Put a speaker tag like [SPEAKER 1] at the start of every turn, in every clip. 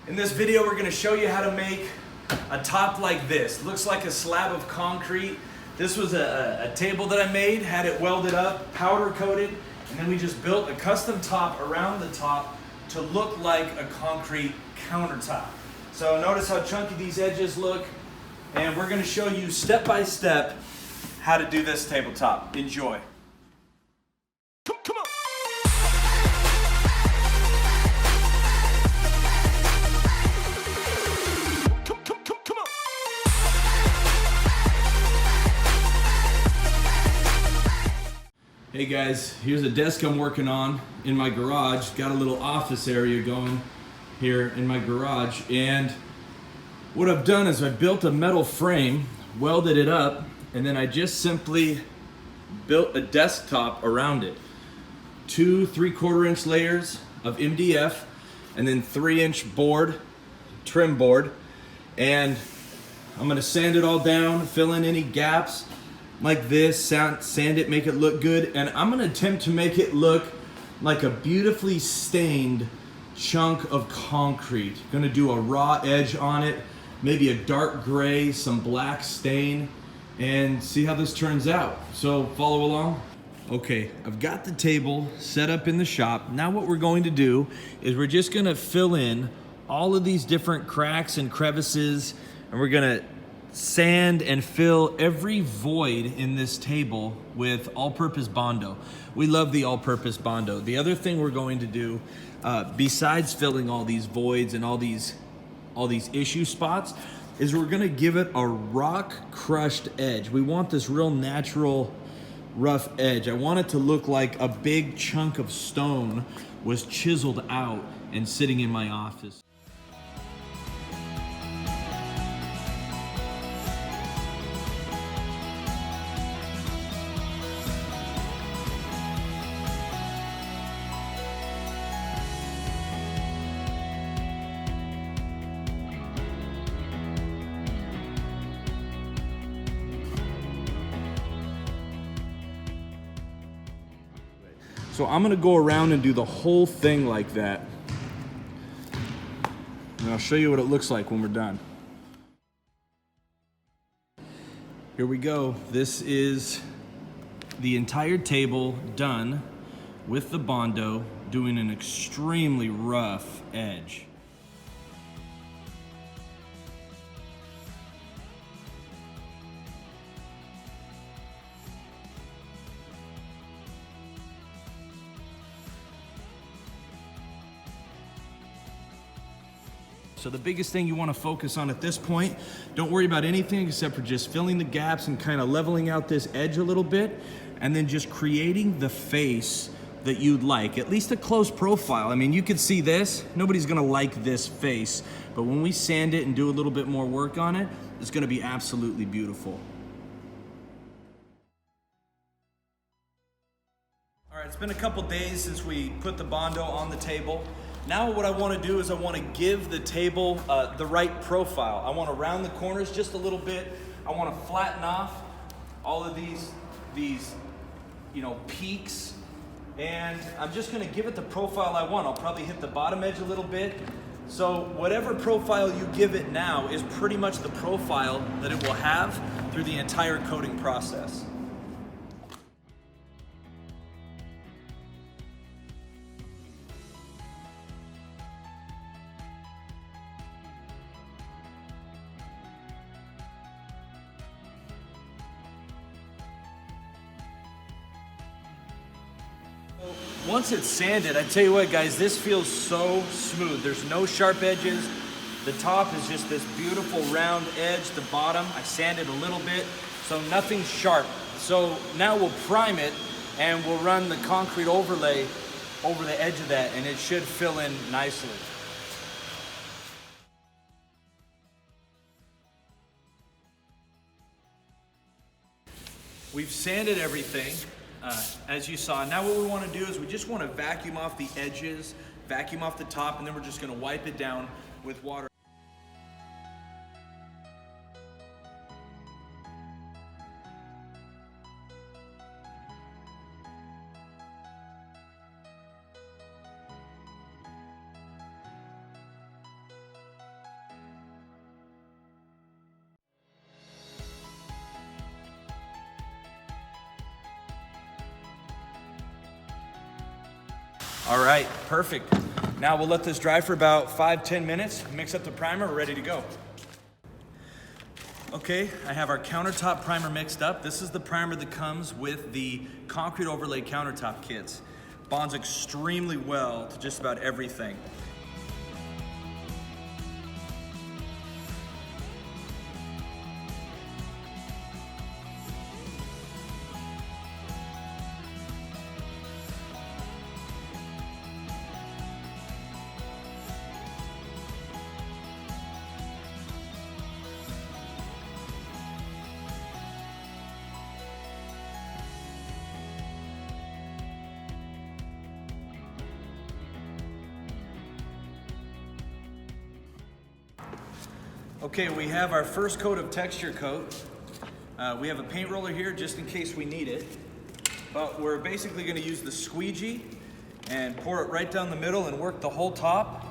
[SPEAKER 1] In this video, we're gonna show you how to make a top like this. Looks like a slab of concrete. This was a table that I made, had it welded up, powder coated, and then we just built a custom top around the top to look like a concrete countertop. So notice how chunky these edges look, and we're gonna show you step by step how to do this tabletop. Enjoy. Come on. Hey guys, here's a desk I'm working on in my garage. Got a little office area going here in my garage, and what I've done is I built a metal frame, welded it up, and then I just simply built a desktop around it. 2 3/4 inch layers of MDF, and then 3-inch board, trim board, and I'm gonna sand it all down, fill in any gaps like this, sand it, make it look good, and I'm gonna attempt to make it look like a beautifully stained chunk of concrete. Gonna do a raw edge on it, maybe a dark gray, some black stain, and see how this turns out. So follow along. Okay, I've got the table set up in the shop. Now what we're going to do is we're just gonna fill in all of these different cracks and crevices, and we're gonna sand and fill every void in this table with all-purpose Bondo. We love the all-purpose Bondo. The other thing we're going to do, besides filling all these voids and all these issue spots, is we're gonna give it a rock crushed edge. We want this real natural rough edge. I want it to look like a big chunk of stone was chiseled out and sitting in my office. So I'm gonna go around and do the whole thing like that. And I'll show you what it looks like when we're done. Here we go. This is the entire table done with the Bondo, doing an extremely rough edge. So the biggest thing you want to focus on at this point, don't worry about anything except for just filling the gaps and kind of leveling out this edge a little bit, and then just creating the face that you'd like, at least a close profile. I mean, you could see this, nobody's gonna like this face, but when we sand it and do a little bit more work on it, it's gonna be absolutely beautiful. All right, it's been a couple days since we put the Bondo on the table. Now what I want to do is I want to give the table the right profile. I want to round the corners just a little bit. I want to flatten off all of these peaks, and I'm just going to give it the profile I want. I'll probably hit the bottom edge a little bit. So whatever profile you give it now is pretty much the profile that it will have through the entire coating process. Once it's sanded, I tell you what guys, this feels so smooth. There's no sharp edges. The top is just this beautiful round edge. The bottom, I sanded a little bit, so nothing sharp. So now we'll prime it and we'll run the concrete overlay over the edge of that, and it should fill in nicely. We've sanded everything. As you saw. Now what we want to do is we just want to vacuum off the edges, vacuum off the top, and then we're just going to wipe it down with water. All right, perfect. Now we'll let this dry for about 5-10 minutes, mix up the primer, we're ready to go. Okay, I have our countertop primer mixed up. This is the primer that comes with the concrete overlay countertop kits. Bonds extremely well to just about everything. Okay, we have our first coat of texture coat. We have a paint roller here just in case we need it. But we're basically gonna use the squeegee and pour it right down the middle and work the whole top.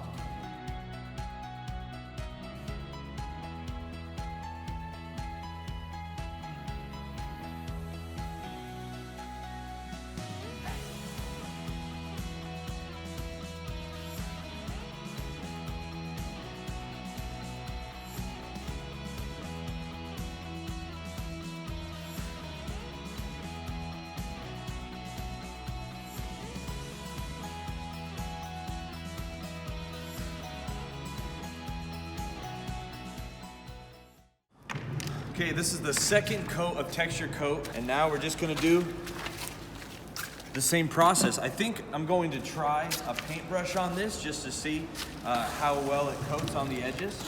[SPEAKER 1] Okay, this is the second coat of texture coat, and now we're just gonna do the same process. I think I'm going to try a paintbrush on this just to see how well it coats on the edges.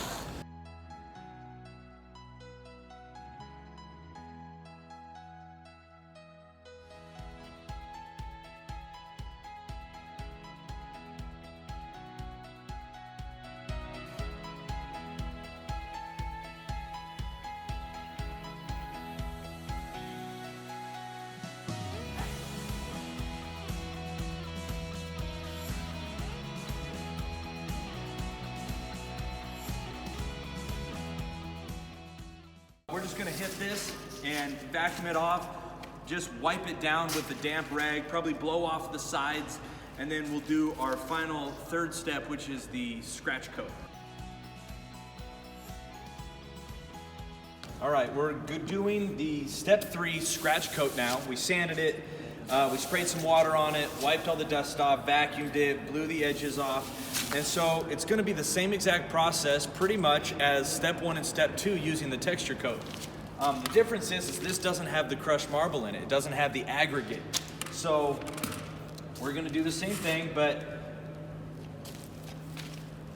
[SPEAKER 1] We're just gonna hit this and vacuum it off, just wipe it down with the damp rag, probably blow off the sides, and then we'll do our final third step, which is the scratch coat. All right, we're doing the step 3 scratch coat now. We sanded it, we sprayed some water on it, wiped all the dust off, vacuumed it, blew the edges off. And so it's gonna be the same exact process pretty much as step 1 and step 2 using the texture coat. The difference is this doesn't have the crushed marble in it. It doesn't have the aggregate. So we're gonna do the same thing, but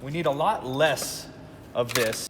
[SPEAKER 1] we need a lot less of this.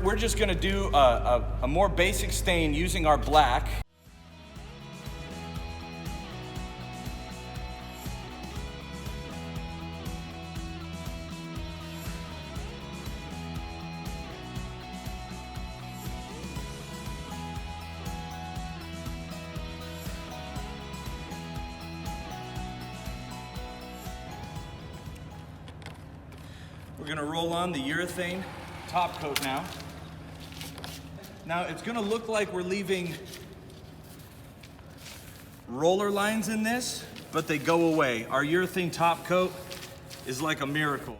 [SPEAKER 1] We're just gonna do a more basic stain using our black. We're gonna roll on the urethane top coat now. Now it's gonna look like we're leaving roller lines in this, but they go away. Our urethane top coat is like a miracle.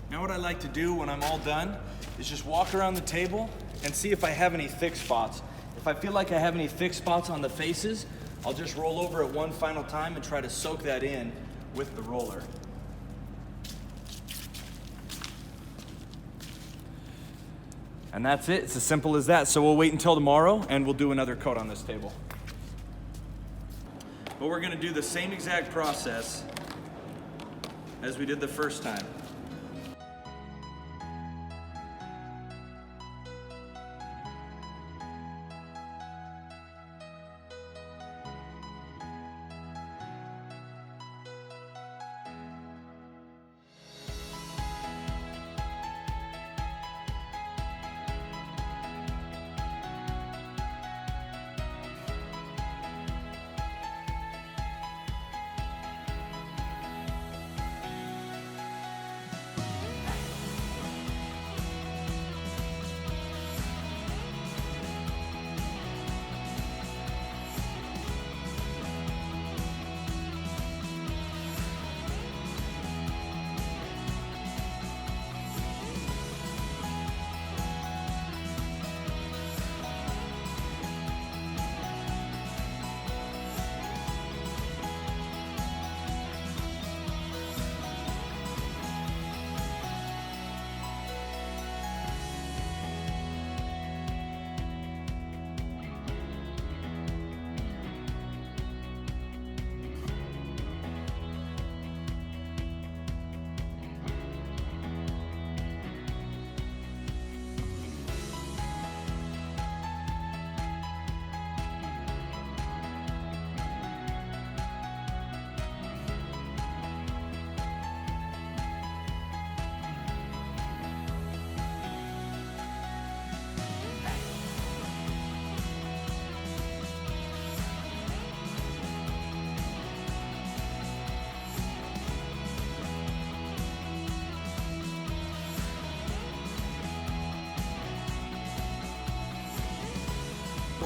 [SPEAKER 1] Now what I like to do when I'm all done is just walk around the table and see if I have any thick spots. If I feel like I have any thick spots on the faces, I'll just roll over it one final time and try to soak that in with the roller. And that's it, it's as simple as that. So we'll wait until tomorrow and we'll do another coat on this table. But we're gonna do the same exact process as we did the first time.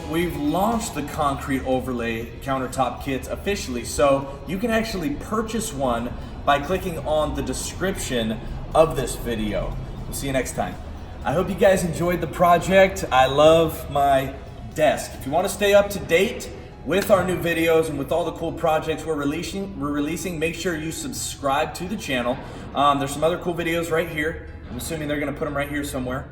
[SPEAKER 1] We've launched the concrete overlay countertop kits officially, so you can actually purchase one by clicking on the description of this video. We'll see you next time. I hope you guys enjoyed the project. I love my desk. If you want to stay up to date with our new videos and with all the cool projects we're releasing, make sure you subscribe to the channel. There's some other cool videos right here. I'm assuming they're gonna put them right here somewhere.